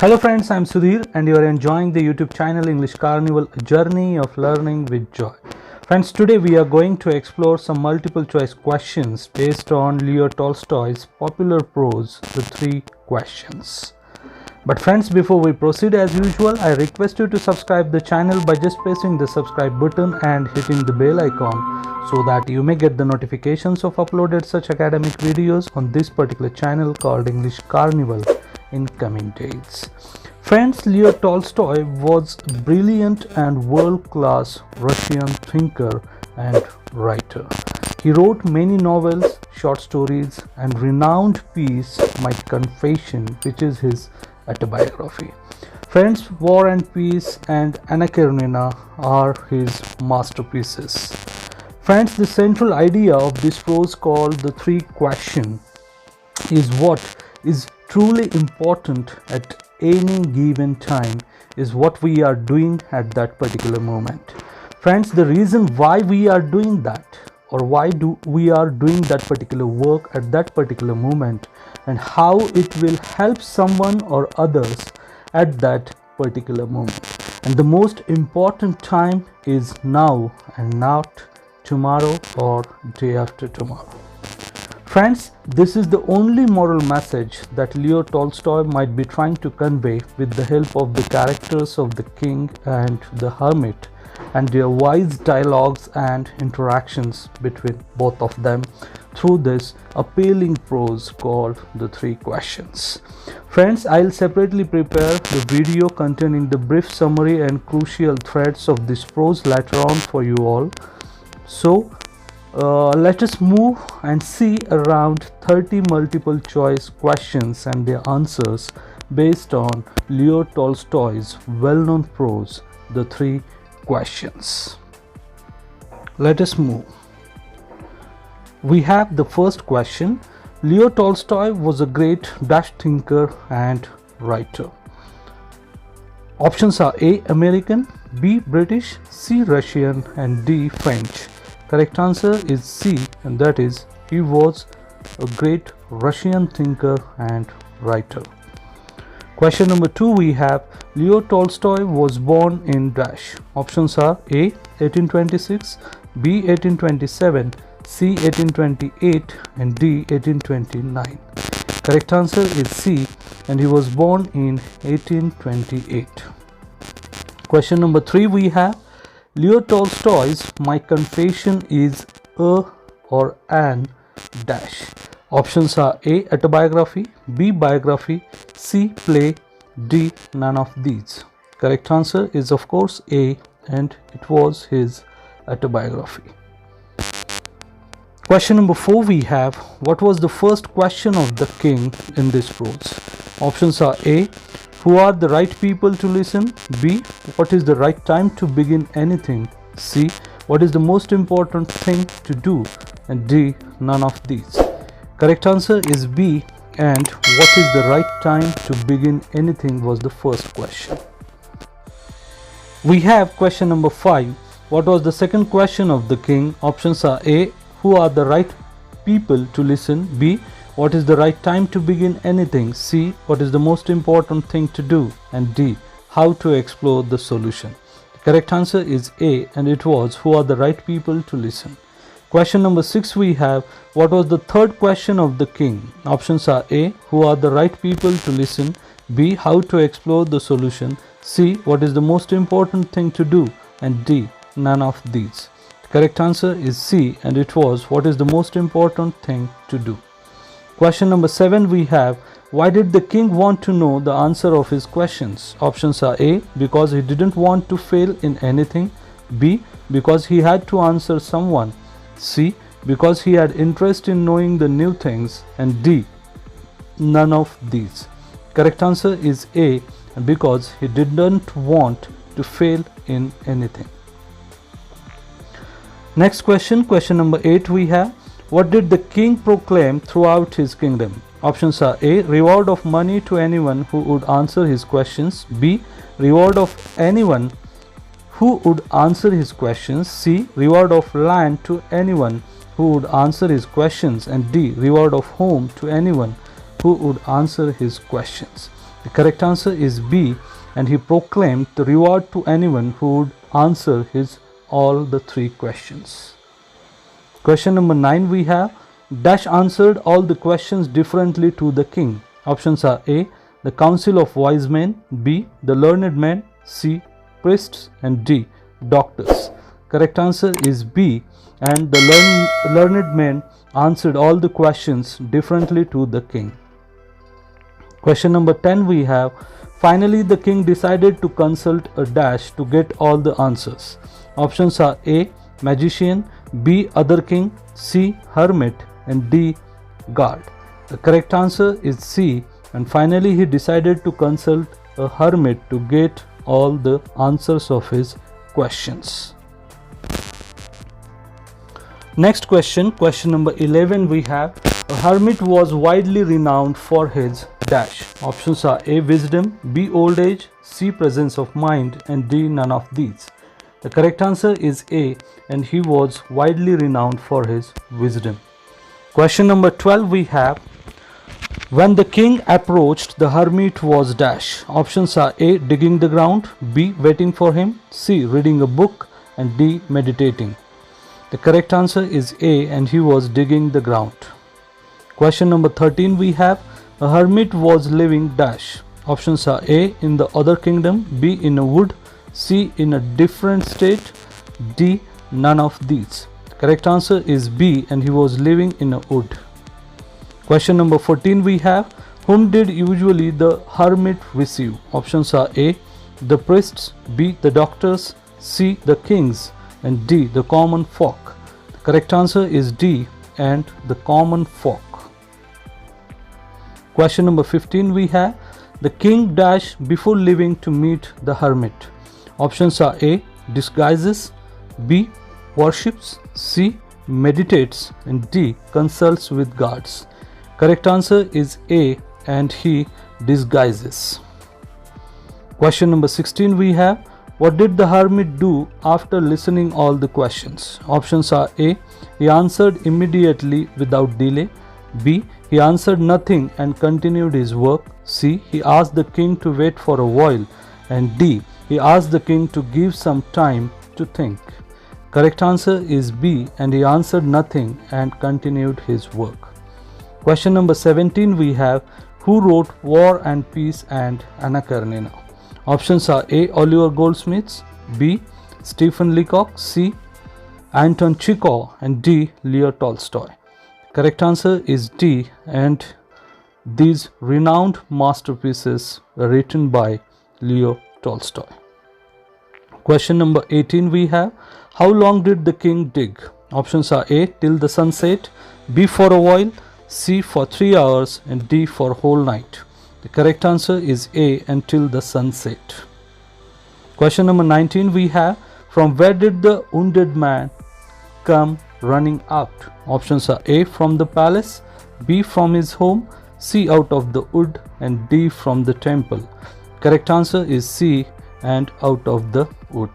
Hello friends, I'm Sudhir and you are enjoying the YouTube channel English Carnival, a journey of learning with joy. Friends, today we are going to explore some multiple choice questions based on Leo Tolstoy's popular prose, The Three Questions. But friends, before we proceed, as usual, I request you to subscribe the channel by just pressing the subscribe button and hitting the bell icon so that you may get the notifications of uploaded such academic videos on this particular channel called English Carnival in coming days. Friends, Leo Tolstoy was a brilliant and world-class Russian thinker and writer. He wrote many novels, short stories, and renowned piece My Confession, which is his autobiography. Friends, War and Peace and Anna Karenina are his masterpieces. Friends, the central idea of this prose called The Three Questions is what is truly important at any given time is what we are doing at that particular moment. Friends, the reason why we are doing that or why we are doing that particular work at that particular moment and how it will help someone or others at that particular moment. And the most important time is now and not tomorrow or day after tomorrow. Friends, this is the only moral message that Leo Tolstoy might be trying to convey with the help of the characters of the king and the hermit and their wise dialogues and interactions between both of them through this appealing prose called The Three Questions. Friends, I'll separately prepare the video containing the brief summary and crucial threads of this prose later on for you all. So, let us move and see around 30 multiple choice questions and their answers based on Leo Tolstoy's well-known prose, The Three Questions. Let us move. We have the first question. Leo Tolstoy was a great Dutch thinker and writer. Options are A. American, B. British, C. Russian, and D. French. Correct answer is C, and that is he was a great Russian thinker and writer. Question number 2 we have Leo Tolstoy was born in dash. Options are A. 1826, B. 1827, C. 1828, and D. 1829. Correct answer is C, and he was born in 1828. Question number 3 we have Leo Tolstoy's My Confession is a or an dash. Options are A. Autobiography, B. Biography, C. Play, D. None of these. Correct answer is of course A, and it was his autobiography. Question number 4 we have what was the first question of the king in this prose? Options are A. Who are the right people to listen? B. What is the right time to begin anything? C. What is the most important thing to do? And D. None of these. Correct answer is B, and what is the right time to begin anything was the first question. We have question number 5. What was the second question of the king? Options are A. Who are the right people to listen? B. What is the right time to begin anything? C. What is the most important thing to do? And D. How to explore the solution. The correct answer is A, and it was who are the right people to listen. Question number 6 we have what was the third question of the king? Options are A. Who are the right people to listen? B. How to explore the solution? C. What is the most important thing to do? And D. None of these. The correct answer is C, and it was what is the most important thing to do. Question number 7 we have why did the king want to know the answer of his questions? Options are A. Because he didn't want to fail in anything. B. Because he had to answer someone. C. Because he had interest in knowing the new things. And D. None of these. Correct answer is A, because he didn't want to fail in anything. Next question, question number 8 we have what did the king proclaim throughout his kingdom? Options are A. Reward of money to anyone who would answer his questions. B. Reward of anyone who would answer his questions. C. Reward of land to anyone who would answer his questions. And D. Reward of home to anyone who would answer his questions. The correct answer is B, and he proclaimed the reward to anyone who would answer his all the three questions. Question number 9 we have, Dash answered all the questions differently to the king. Options are A, the council of wise men, B, the learned men, C, priests, and D, doctors. Correct answer is B, and the learned men answered all the questions differently to the king. Question number 10 we have, finally the king decided to consult a dash to get all the answers. Options are A, magician, B, other king, C, hermit, and D, guard. The correct answer is C, and finally he decided to consult a hermit to get all the answers of his questions. Next question, question number 11 we have, a hermit was widely renowned for his dash. Options are A, wisdom, B, old age, C, presence of mind, and D, none of these. The correct answer is A, and he was widely renowned for his wisdom. Question number 12 we have, when the king approached, the hermit was dash. Options are A, digging the ground, B, waiting for him, C, reading a book, and D, meditating. The correct answer is A, and he was digging the ground. Question number 13 we have, a hermit was living dash. Options are A, in the other kingdom, B, in a wood, C, in a different state, D, none of these. The correct answer is B, and he was living in a wood. Question number 14 we have, whom did usually the hermit receive? Options are A, the priests, B, the doctors, C, the kings, and D, the common folk. The correct answer is D, and the common folk. Question number 15 we have, the king dash before leaving to meet the hermit. Options are A, disguises, B, worships, C, meditates, and D, consults with gods. Correct answer is A, and he disguises. Question number 16 we have, what did the hermit do after listening all the questions? Options are A, he answered immediately without delay, B, he answered nothing and continued his work, C, he asked the king to wait for a while, and D, he asked the king to give some time to think. Correct answer is B, and he answered nothing and continued his work. Question number 17 we have, who wrote War and Peace and Anna Karenina? Options are A, Oliver Goldsmith, B, Stephen Leacock, C, Anton Chekhov, and D, Leo Tolstoy. Correct answer is D, and these renowned masterpieces were written by Leo Tolstoy. Question number 18 we have, how long did the king dig? Options are A, till the sunset, B, for a while, C, for 3 hours, and D, for whole night. The correct answer is A, until the sunset. Question number 19 we have, from where did the wounded man come running out? Options are A, from the palace, B, from his home, C, out of the wood, and D, from the temple. Correct answer is C, and out of the wood.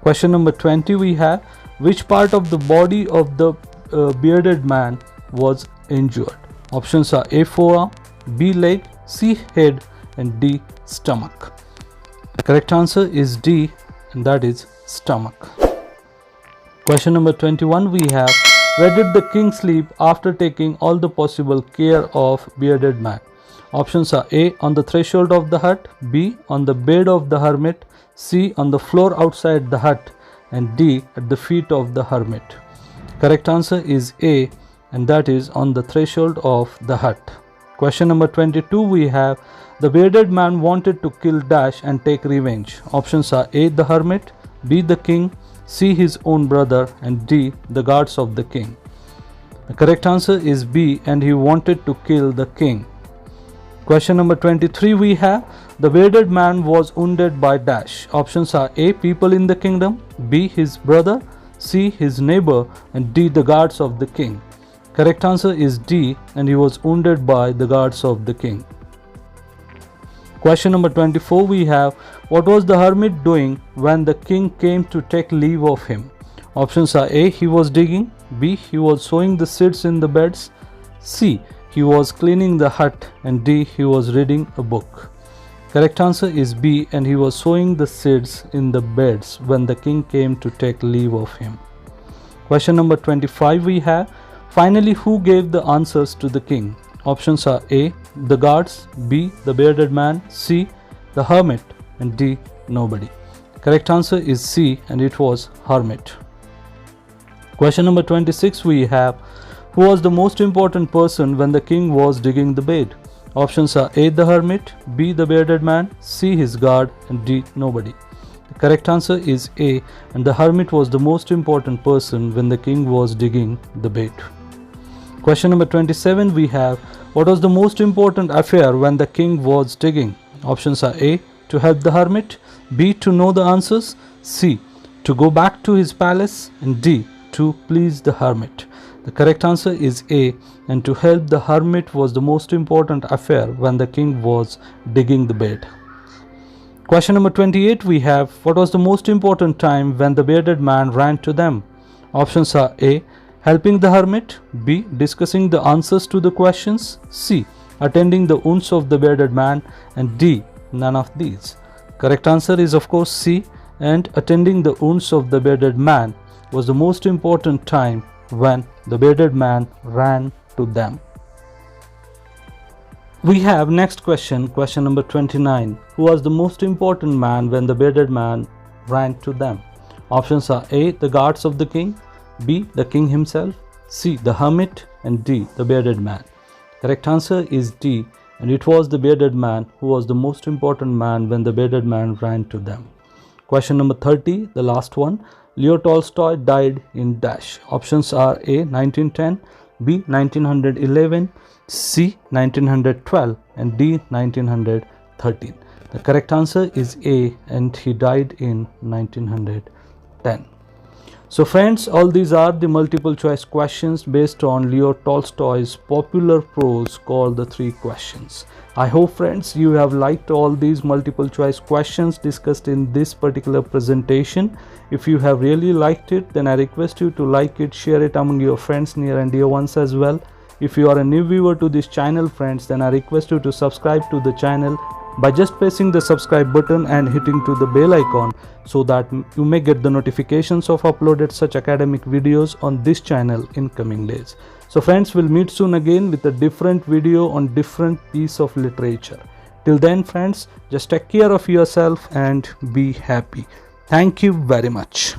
Question number 20 we have, which part of the body of the bearded man was injured? Options are A, forearm, B, leg, C, head, and D, stomach. The correct answer is D, and that is stomach. Question number 21 we have, where did the king sleep after taking all the possible care of bearded man? Options are A, on the threshold of the hut, B, on the bed of the hermit, C, on the floor outside the hut, and D, at the feet of the hermit. Correct answer is A, and that is on the threshold of the hut. Question number 22 we have, the bearded man wanted to kill Dash and take revenge. Options are A, the hermit, B, the king, C, his own brother, and D, the guards of the king. The correct answer is B, and he wanted to kill the king. Question number 23 we have, the bearded man was wounded by Dash. Options are A, people in the kingdom, B, his brother, C, his neighbor, and D, the guards of the king. Correct answer is D, and he was wounded by the guards of the king. Question number 24 we have, what was the hermit doing when the king came to take leave of him? Options are A, he was digging, B, he was sowing the seeds in the beds, C, he was cleaning the hut, and D, he was reading a book. Correct answer is B, and he was sowing the seeds in the beds when the king came to take leave of him. Question number 25 we have, finally who gave the answers to the king? Options are A, the guards, B, the bearded man, C, the hermit, and D, nobody. Correct answer is C, and it was hermit. Question number 26 we have, who was the most important person when the king was digging the bed? Options are A, the hermit, B, the bearded man, C, his guard, and D, nobody. The correct answer is A, and the hermit was the most important person when the king was digging the bed. Question number 27 we have, what was the most important affair when the king was digging? Options are A, to help the hermit, B, to know the answers, C, to go back to his palace, and D, to please the hermit. The correct answer is A, and to help the hermit was the most important affair when the king was digging the bed. Question number 28 we have, what was the most important time when the bearded man ran to them? Options are A, helping the hermit, B, discussing the answers to the questions, C, attending the wounds of the bearded man, and D, none of these. Correct answer is of course C, and attending the wounds of the bearded man was the most important time when the bearded man ran to them. We have next question, question number 29. Who was the most important man when the bearded man ran to them? Options are A, the guards of the king, B, the king himself, C, the hermit, and D, the bearded man. Correct answer is D, and it was the bearded man who was the most important man when the bearded man ran to them. Question number 30, the last one. Leo Tolstoy died in dash. Options are A, 1910, B, 1911, C, 1912, and D, 1913. The correct answer is A, and he died in 1910. So friends, all these are the multiple choice questions based on Leo Tolstoy's popular prose called the Three Questions. I hope friends you have liked all these multiple choice questions discussed in this particular presentation. If you have really liked it, then I request you to like it, share it among your friends, near and dear ones as well. If you are a new viewer to this channel friends, then I request you to subscribe to the channel by just pressing the subscribe button and hitting to the bell icon, so that you may get the notifications of uploaded such academic videos on this channel in coming days. So friends, we'll meet soon again with a different video on different piece of literature. Till then friends, just take care of yourself and be happy. Thank you very much.